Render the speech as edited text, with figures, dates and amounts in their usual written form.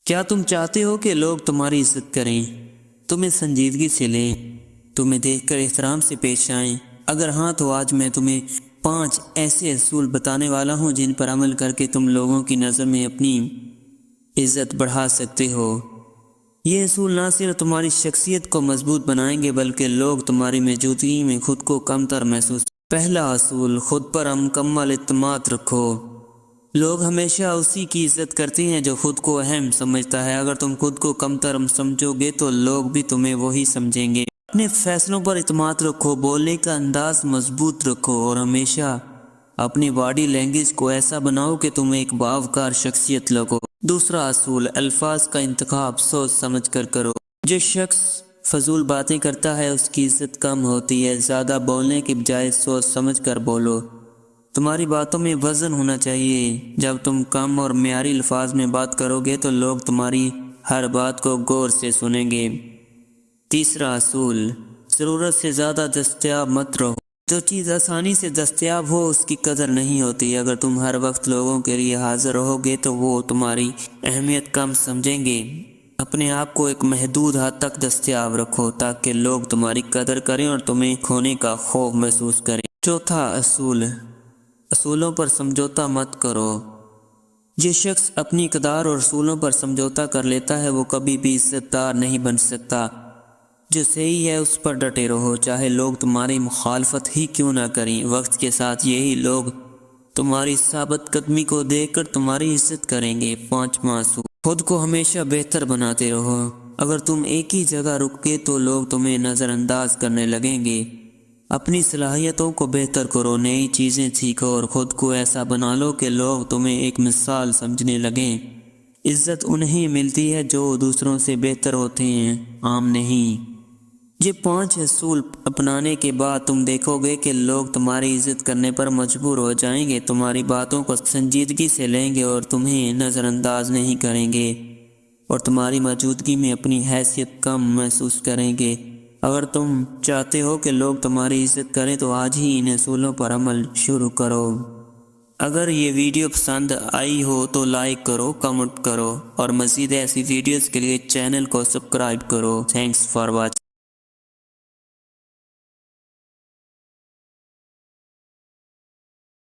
کیا تم چاہتے ہو کہ لوگ تمہاری عزت کریں، تمہیں سنجیدگی سے لیں، تمہیں دیکھ کر احترام سے پیش آئیں؟ اگر ہاں تو آج میں تمہیں 5 ایسے اصول بتانے والا ہوں جن پر عمل کر کے تم لوگوں کی نظر میں اپنی عزت بڑھا سکتے ہو۔ یہ اصول نہ صرف تمہاری شخصیت کو مضبوط بنائیں گے بلکہ لوگ تمہاری موجودگی میں خود کو کمتر محسوس۔ پہلا اصول، خود پر مکمل اعتماد رکھو۔ لوگ ہمیشہ اسی کی عزت کرتے ہیں جو خود کو اہم سمجھتا ہے۔ اگر تم خود کو کمتر سمجھو گے تو لوگ بھی تمہیں وہی سمجھیں گے۔ اپنے فیصلوں پر اعتماد رکھو، بولنے کا انداز مضبوط رکھو اور ہمیشہ اپنی باڈی لینگویج کو ایسا بناؤ کہ تم ایک باوقار شخصیت لگو۔ دوسرا اصول، الفاظ کا انتخاب سوچ سمجھ کر کرو۔ جو شخص فضول باتیں کرتا ہے اس کی عزت کم ہوتی ہے۔ زیادہ بولنے کی بجائے سوچ سمجھ کر بولو۔ تمہاری باتوں میں وزن ہونا چاہیے۔ جب تم کم اور معیاری الفاظ میں بات کرو گے تو لوگ تمہاری ہر بات کو غور سے سنیں گے۔ تیسرا اصول، ضرورت سے زیادہ دستیاب مت رہو۔ جو چیز آسانی سے دستیاب ہو اس کی قدر نہیں ہوتی۔ اگر تم ہر وقت لوگوں کے لیے حاضر رہو گے تو وہ تمہاری اہمیت کم سمجھیں گے۔ اپنے آپ کو ایک محدود حد تک دستیاب رکھو تاکہ لوگ تمہاری قدر کریں اور تمہیں کھونے کا خوف محسوس کریں۔ چوتھا اصول، اصولوں پر سمجھوتا مت کرو۔ جو شخص اپنی اقدار اور اصولوں پر سمجھوتا کر لیتا ہے وہ کبھی بھی عزت دار نہیں بن سکتا۔ جو صحیح ہے اس پر ڈٹے رہو، چاہے لوگ تمہاری مخالفت ہی کیوں نہ کریں۔ وقت کے ساتھ یہی لوگ تمہاری ثابت قدمی کو دیکھ کر تمہاری عزت کریں گے۔ پانچواں اصول، خود کو ہمیشہ بہتر بناتے رہو۔ اگر تم ایک ہی جگہ رک گے تو لوگ تمہیں نظر انداز کرنے لگیں گے۔ اپنی صلاحیتوں کو بہتر کرو، نئی چیزیں سیکھو اور خود کو ایسا بنا لو کہ لوگ تمہیں ایک مثال سمجھنے لگیں۔ عزت انہیں ملتی ہے جو دوسروں سے بہتر ہوتے ہیں، عام نہیں۔ یہ 5 اصول اپنانے کے بعد تم دیکھو گے کہ لوگ تمہاری عزت کرنے پر مجبور ہو جائیں گے، تمہاری باتوں کو سنجیدگی سے لیں گے اور تمہیں نظر انداز نہیں کریں گے اور تمہاری موجودگی میں اپنی حیثیت کم محسوس کریں گے۔ اگر تم چاہتے ہو کہ لوگ تمہاری عزت کریں تو آج ہی ان اصولوں پر عمل شروع کرو۔ اگر یہ ویڈیو پسند آئی ہو تو لائک کرو، کمنٹ کرو اور مزید ایسی ویڈیوز کے لیے چینل کو سبسکرائب کرو۔ Thanks for watching.